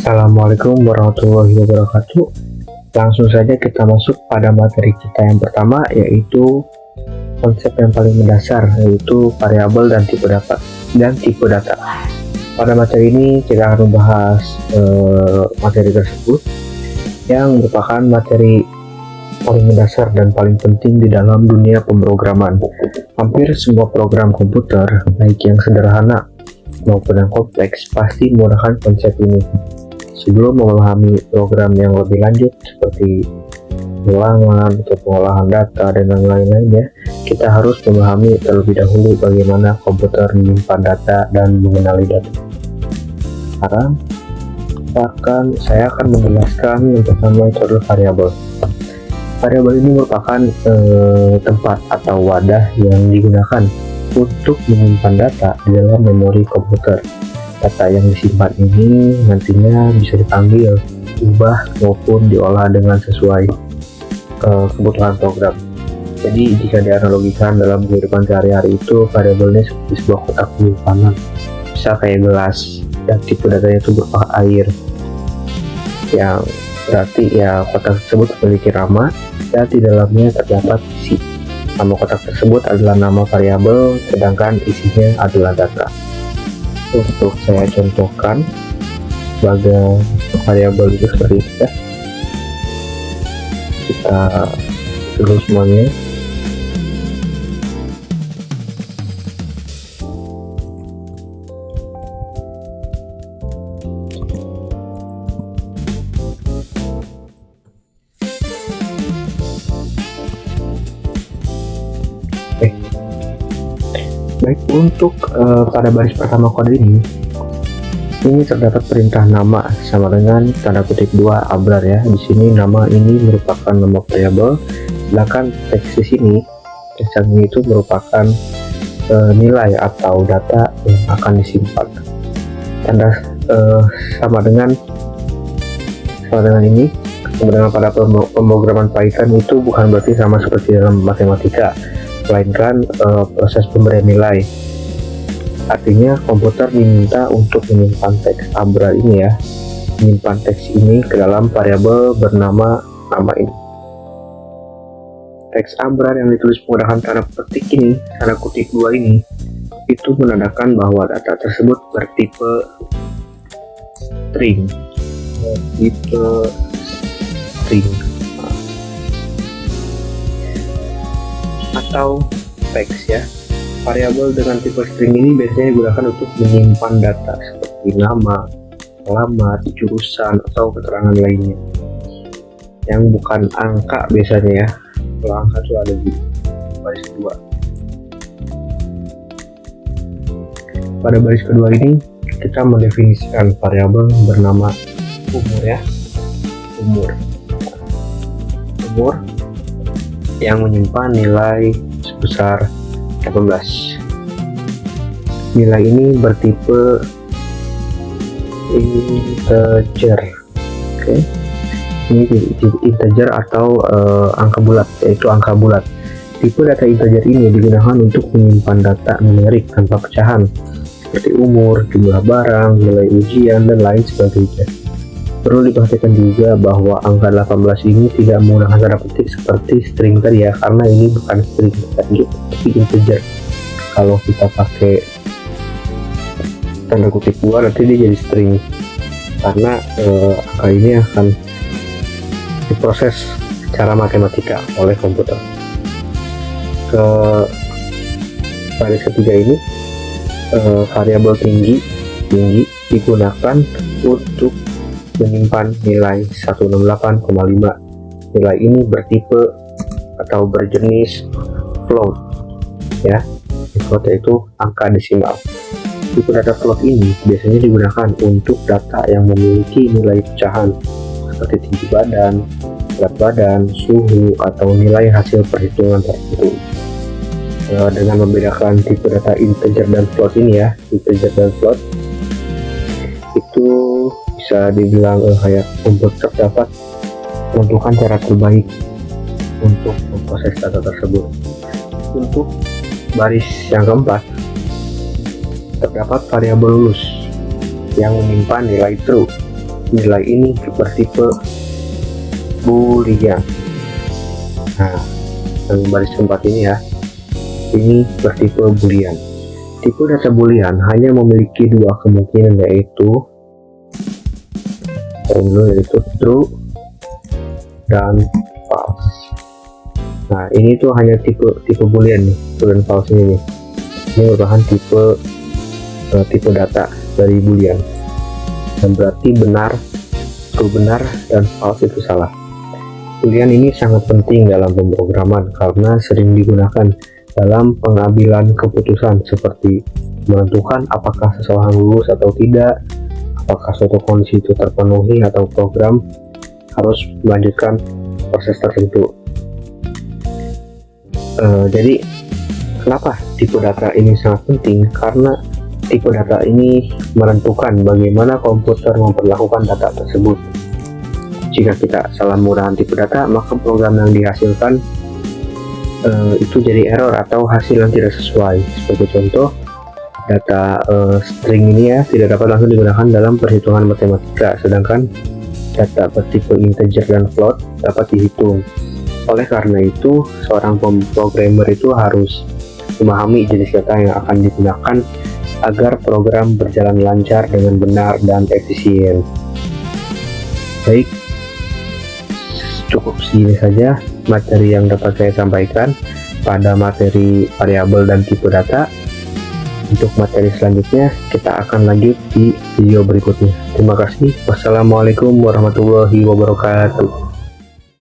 Assalamualaikum warahmatullahi wabarakatuh. Langsung saja kita masuk pada materi kita yang pertama, yaitu konsep yang paling mendasar, yaitu variabel dan tipe data. Pada materi ini kita akan membahas materi tersebut yang merupakan materi paling mendasar dan paling penting di dalam dunia pemrograman. Hampir semua program komputer, baik yang sederhana maupun yang kompleks, pasti menggunakan konsep ini. Sebelum memahami program yang lebih lanjut seperti ulangan atau pengolahan data dan lain-lainnya, kita harus memahami terlebih dahulu bagaimana komputer menyimpan data dan mengenali data. Sekarang saya akan menjelaskan yang pertama itu adalah variabel. Variabel ini merupakan tempat atau wadah yang digunakan untuk menyimpan data di dalam memori komputer. Data yang disimpan ini nantinya bisa dipanggil, diubah maupun diolah dengan sesuai kebutuhan program. Jadi jika dianalogikan dalam kehidupan sehari-hari itu, variabelnya seperti sebuah kotak penyimpanan, bisa kayak gelas, dan tipe datanya itu berupa air, yang berarti ya kotak tersebut memiliki nama dan di dalamnya terdapat isi. Nama kotak tersebut adalah nama variabel, sedangkan isinya adalah data. Untuk saya contohkan sebagai variabel itu seperti ini ya. Kita dulu semuanya. Baik, untuk pada baris pertama kode ini terdapat perintah nama sama dengan tanda kutip 2 abrar ya. Di sini nama ini merupakan nama variabel, sedangkan teks di sini itu merupakan nilai atau data yang akan disimpan. Tanda sama dengan ini. Kemudian pada pemrograman Python itu bukan berarti sama seperti dalam matematika, melainkan proses pemberian nilai. Artinya komputer diminta untuk menyimpan teks abrar ini ya, menyimpan teks ini ke dalam variabel bernama nama ini. Teks abrar yang ditulis menggunakan tanda petik ini, tanda kutip 2 ini, itu menandakan bahwa data tersebut bertipe string, atau teks ya. Variabel dengan tipe string ini biasanya digunakan untuk menyimpan data seperti nama, alamat, jurusan, atau keterangan lainnya yang bukan angka biasanya ya. Kalau angka itu ada di baris kedua. Pada baris kedua ini kita mendefinisikan variabel bernama umur ya. Umur yang menyimpan nilai sebesar 18. Nilai ini bertipe integer. Oke. Ini integer atau angka bulat, yaitu angka bulat. Tipe data integer ini digunakan untuk menyimpan data numerik tanpa pecahan, seperti umur, jumlah barang, nilai ujian, dan lain sebagainya. Perlu diperhatikan juga bahwa angka 18 ini tidak menggunakan tanda petik seperti string tadi ya, karena ini bukan string tadi, tapi integer. Kalau kita pakai tanda kutip 2 nanti dia jadi string, karena angka ini akan diproses secara matematika oleh komputer. Ke baris ketiga ini variabel tinggi digunakan untuk menyimpan nilai 168,5. Nilai ini bertipe atau berjenis float ya. Float yaitu angka desimal. Tipe data float ini biasanya digunakan untuk data yang memiliki nilai pecahan seperti tinggi badan, berat badan, suhu, atau nilai hasil perhitungan tertentu. Dengan membedakan tipe data integer dan float ini ya, integer dan float itu bisa dibilang kayak komputer dapat menentukan cara terbaik untuk memproses data tersebut. Untuk baris yang keempat terdapat variabel lulus yang menyimpan nilai true. nilai ini bertipe boolean. Nah, yang baris keempat ini ya, ini bertipe boolean. Tipe data boolean hanya memiliki dua kemungkinan, yaitu true dan false. Nah, ini tuh hanya tipe boolean nih, true dan false ini nih. Ini merupakan tipe data dari boolean, dan berarti benar, true benar, dan false itu salah. Boolean ini sangat penting dalam pemrograman karena sering digunakan dalam pengambilan keputusan seperti menentukan apakah seseorang lulus atau tidak, apakah suatu kondisi itu terpenuhi atau program harus melanjutkan proses tertentu. Jadi kenapa tipe data ini sangat penting? Karena tipe data ini menentukan bagaimana komputer memperlakukan data tersebut. Jika kita salah menggunakan tipe data, maka program yang dihasilkan itu jadi error atau hasil yang tidak sesuai. Sebagai contoh, data string ini ya tidak dapat langsung digunakan dalam perhitungan matematika, sedangkan data bertipe integer dan float dapat dihitung. Oleh karena itu, seorang pemrogramer itu harus memahami jenis data yang akan digunakan agar program berjalan lancar dengan benar dan efisien. Baik, cukup segini saja materi yang dapat saya sampaikan pada materi variabel dan tipe data. Untuk materi selanjutnya kita akan lanjut di video berikutnya. Terima kasih. Wassalamualaikum warahmatullahi wabarakatuh.